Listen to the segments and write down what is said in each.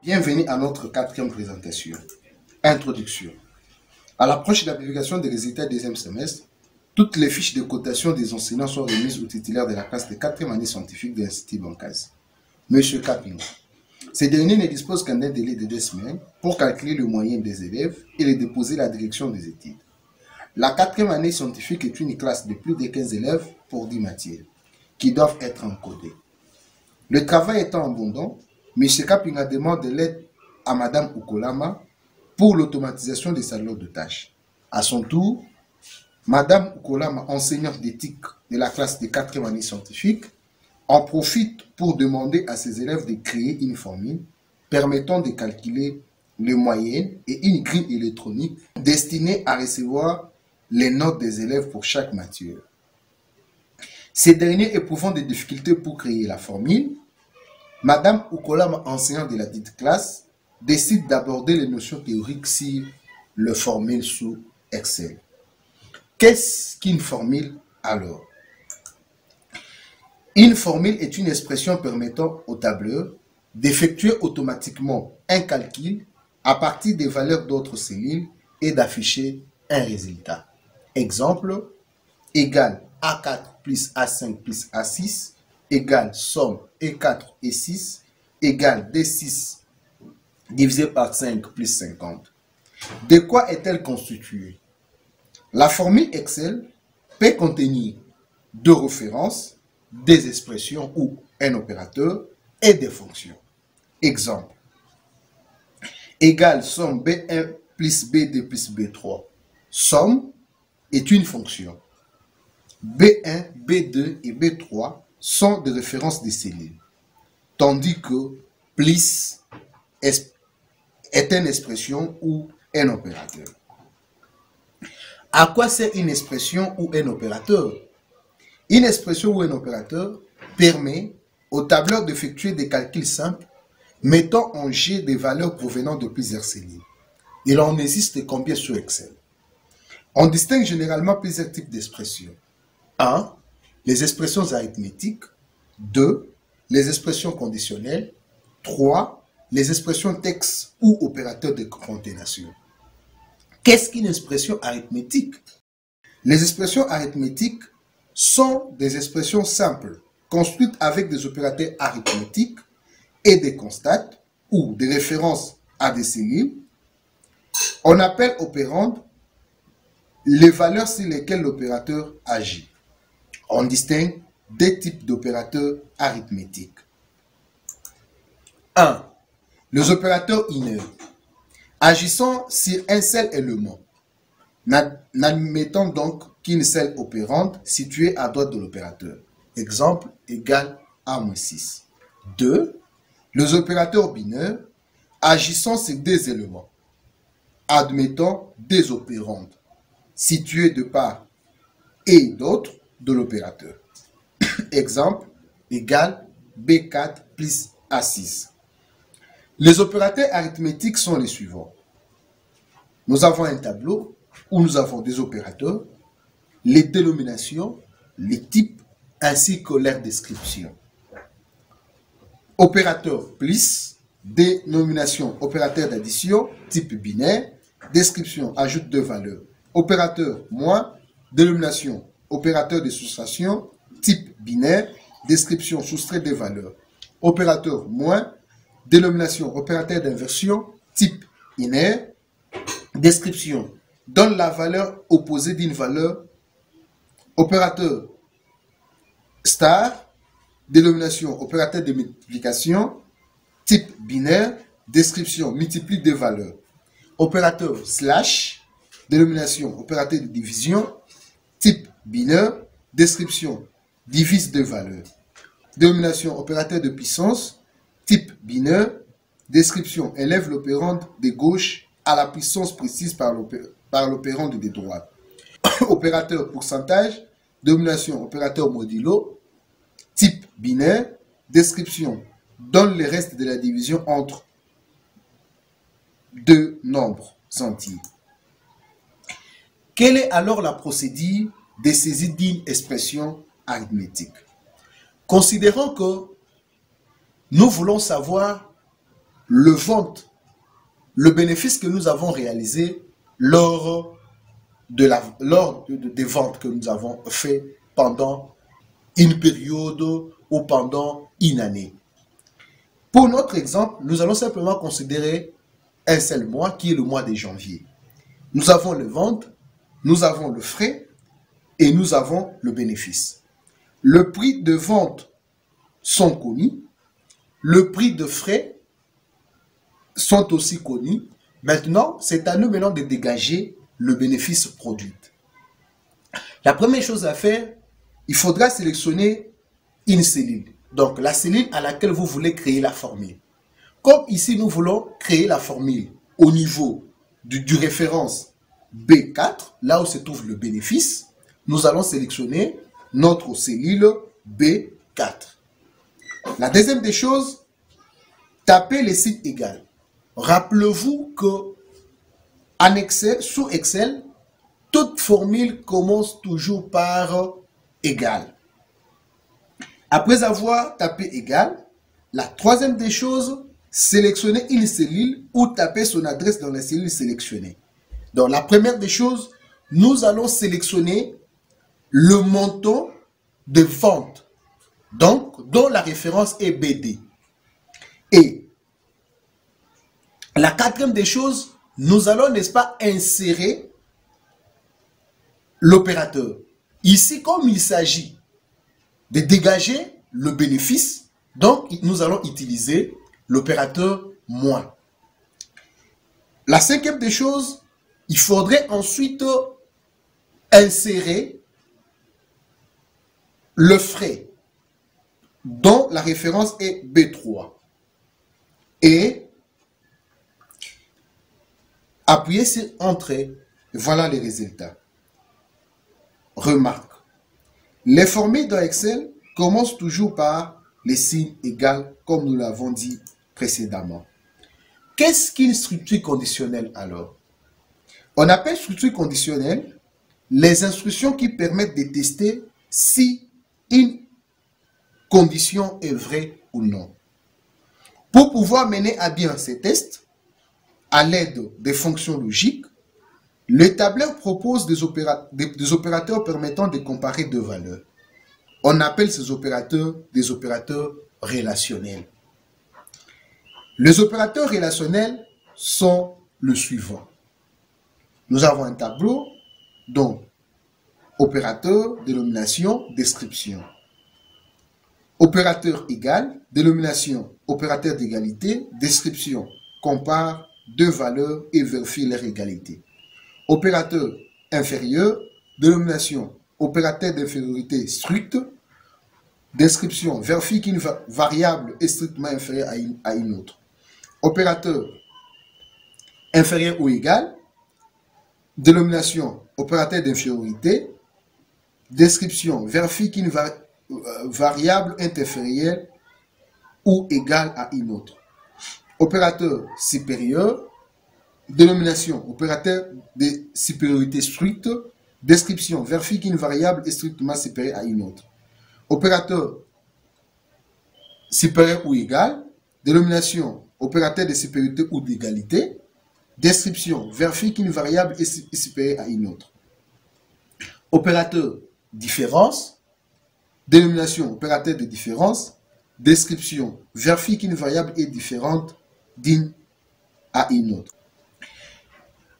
Bienvenue à notre quatrième présentation. Introduction. À l'approche de la publication des résultats du deuxième semestre, toutes les fiches de cotation des enseignants sont remises aux titulaires de la classe de quatrième année scientifique de l'Institut Bancase, M. Kapinga. Ces derniers ne disposent qu'un délai de 2 semaines pour calculer le moyen des élèves et les déposer à la direction des études. La quatrième année scientifique est une classe de plus de 15 élèves pour 10 matières, qui doivent être encodées. Le travail étant abondant, M. Kapinga demande de l'aide à Mme Ukolama pour l'automatisation des salons de tâches. À son tour, Mme Ukolama, enseignante d'éthique de la classe de 4e année scientifique, en profite pour demander à ses élèves de créer une formule permettant de calculer les moyennes et une grille électronique destinée à recevoir les notes des élèves pour chaque matière. Ces derniers éprouvant des difficultés pour créer la formule, Mme Ukolama, enseignante de la dite classe, décide d'aborder les notions théoriques sur le formule sous Excel. Qu'est-ce qu'une formule alors? Une formule est une expression permettant au tableur d'effectuer automatiquement un calcul à partir des valeurs d'autres cellules et d'afficher un résultat. Exemple, égale A4 plus A5 plus A6 égale somme E4 et 6 égale D6 divisé par 5 plus 50. De quoi est-elle constituée? La formule Excel peut contenir deux références, des expressions ou un opérateur et des fonctions. Exemple, égale somme B1 plus B2 plus B3. Somme est une fonction. B1, B2 et B3 sont des références des cellules, tandis que plus est une expression ou un opérateur. À quoi sert une expression ou un opérateur? Une expression ou un opérateur permet au tableur d'effectuer des calculs simples mettant en jeu des valeurs provenant de plusieurs cellules. Il en existe combien sur Excel? On distingue généralement plusieurs types d'expressions. 1. Les expressions arithmétiques. 2. Les expressions conditionnelles. 3. Les expressions texte ou opérateurs de concaténation. Qu'est-ce qu'une expression arithmétique? Les expressions arithmétiques sont des expressions simples, construites avec des opérateurs arithmétiques et des constants ou des références à des cellules. On appelle opérandes les valeurs sur lesquelles l'opérateur agit. On distingue deux types d'opérateurs arithmétiques. 1. Les opérateurs inertes, agissant sur un seul élément, n'admettant donc qu'une seule opérande située à droite de l'opérateur. Exemple, égale A-6. 2. Les opérateurs binaires, agissant sur deux éléments, admettant des opérandes situées de part et d'autre de l'opérateur. Exemple, égale B4 plus A6. Les opérateurs arithmétiques sont les suivants. Nous avons un tableau où nous avons des opérateurs, les dénominations, les types, ainsi que leur description. Opérateur plus, dénomination, opérateur d'addition, type binaire, description, ajoute de valeurs. Opérateur moins, dénomination, opérateur de soustraction, type binaire, description, soustrait des valeurs. Opérateur moins, dénomination, opérateur d'inversion, type binaire, description, donne la valeur opposée d'une valeur. Opérateur star, dénomination, opérateur de multiplication, type binaire, description, multiplie des valeurs. Opérateur slash, dénomination, opérateur de division, type binaire, description, divise deux valeurs. Dénomination, opérateur de puissance, type binaire, description, élève l'opérande de gauche à la puissance précise par l'opérande de droite. Opérateur pourcentage, dénomination, opérateur modulo, type binaire, description, donne le reste de la division entre deux nombres entiers. Quelle est alors la procédure de saisie d'une expression arithmétique? Considérons que nous voulons savoir le bénéfice que nous avons réalisé lors des ventes que nous avons fait pendant une période ou pendant une année. Pour notre exemple, nous allons simplement considérer un seul mois qui est le mois de janvier. Nous avons les ventes, nous avons le frais et nous avons le bénéfice. Le prix de vente sont connus, le prix de frais sont aussi connus. Maintenant, c'est à nous maintenant de dégager le bénéfice produit. La première chose à faire, il faudra sélectionner une cellule. Donc, la cellule à laquelle vous voulez créer la formule. Comme ici, nous voulons créer la formule au niveau du référence B4, là où se trouve le bénéfice, nous allons sélectionner notre cellule B4. La deuxième des choses, tapez les signes égal. Rappelez-vous que en Excel, sous Excel, toute formule commence toujours par égal. Après avoir tapé égal, la troisième des choses, sélectionnez une cellule ou tapez son adresse dans la cellule sélectionnée. Donc la première des choses, nous allons sélectionner le montant de vente, donc dont la référence est BD. Et la quatrième des choses, nous allons, n'est-ce pas, insérer l'opérateur. Ici, comme il s'agit de dégager le bénéfice, donc nous allons utiliser l'opérateur moins. La cinquième des choses, il faudrait ensuite insérer le frais, dont la référence est B3. Et appuyez sur Entrée. Voilà les résultats. Remarque. Les formules dans Excel commencent toujours par les signes égaux, comme nous l'avons dit précédemment. Qu'est-ce qu'une structure conditionnelle alors? On appelle structure conditionnelle les instructions qui permettent de tester si une condition est vraie ou non. Pour pouvoir mener à bien ces tests, à l'aide des fonctions logiques, le tableur propose des opérateurs permettant de comparer deux valeurs. On appelle ces opérateurs des opérateurs relationnels. Les opérateurs relationnels sont le suivant. Nous avons un tableau dont opérateur, dénomination, description. Opérateur égal, dénomination, opérateur d'égalité, description, compare deux valeurs et vérifie leur égalité. Opérateur inférieur, dénomination, opérateur d'infériorité stricte, description, vérifie qu'une variable est strictement inférieure à une autre. Opérateur inférieur ou égal, dénomination, opérateur d'infériorité, description, vérifie qu'une variable est inférieure ou égale à une autre. Opérateur supérieur, dénomination, opérateur de supériorité stricte, description, vérifie qu'une variable est strictement supérieure à une autre. Opérateur supérieur ou égal, dénomination, opérateur de supériorité ou d'égalité, description, vérifie qu'une variable est supérieure à une autre. Opérateur différence, dénomination, opérateur de différence, description, vérifie qu'une variable est différente d'une à une autre.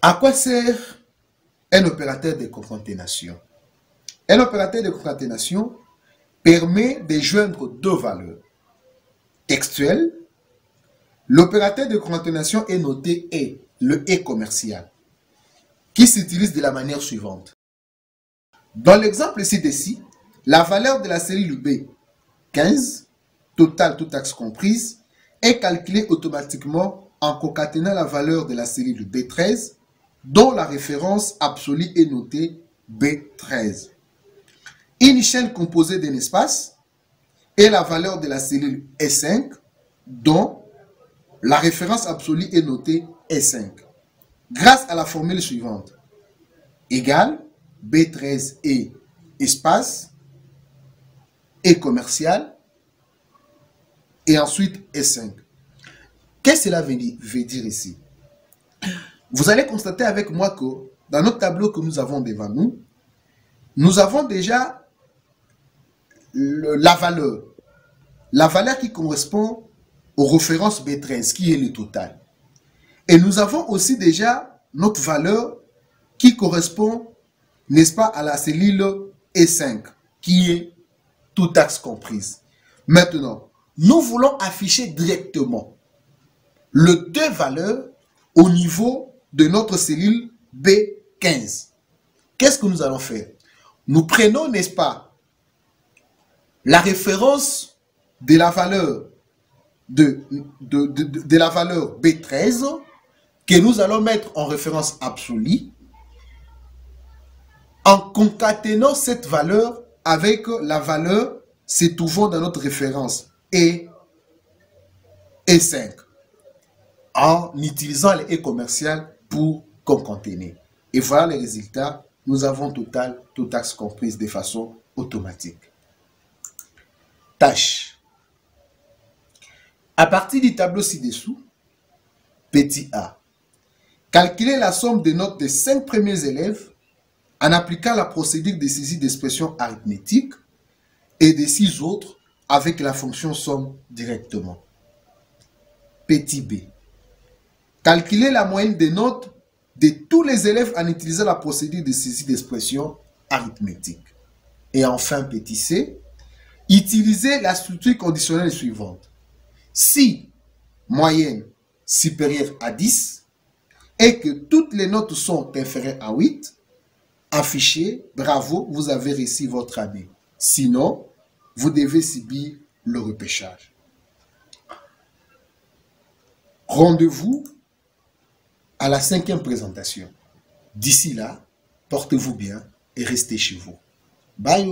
À quoi sert un opérateur de concaténation? Un opérateur de concaténation permet de joindre deux valeurs textuelles. L'opérateur de concaténation est noté E, le E commercial, qui s'utilise de la manière suivante. Dans l'exemple ci-dessus, la valeur de la cellule B, 15, total toute taxe comprise, est calculée automatiquement en concaténant la valeur de la cellule B13, dont la référence absolue est notée B13. Une chaîne composée d'un espace et la valeur de la cellule E5, dont la référence absolue est notée E5. Grâce à la formule suivante, égale B13 et espace et commercial et ensuite E5. Qu'est-ce que cela veut dire ici? Vous allez constater avec moi que dans notre tableau que nous avons devant nous, nous avons déjà la valeur qui correspond aux références B13, qui est le total. Et nous avons aussi déjà notre valeur qui correspond, n'est-ce pas, à la cellule E5, qui est toute axe comprise. Maintenant, nous voulons afficher directement les deux valeurs au niveau de notre cellule B15. Qu'est-ce que nous allons faire? Nous prenons, n'est-ce pas, la référence de la valeur de la valeur B13 que nous allons mettre en référence absolue en concaténant cette valeur avec la valeur se trouvant dans notre référence E5 en utilisant les E commerciales pour concaténer. Et voilà les résultats. Nous avons total, toute axe comprise de façon automatique. Tâche. À partir du tableau ci-dessous, petit a, calculer la somme des notes des 5 premiers élèves en appliquant la procédure de saisie d'expression arithmétique et des 6 autres avec la fonction somme directement. Petit b, calculer la moyenne des notes de tous les élèves en utilisant la procédure de saisie d'expression arithmétique. Et enfin, petit c, utiliser la structure conditionnelle suivante. Si moyenne supérieure à 10 et que toutes les notes sont inférieures à 8, affichez, bravo, vous avez réussi votre année. Sinon, vous devez subir le repêchage. Rendez-vous à la 5e présentation. D'ici là, portez-vous bien et restez chez vous. Bye!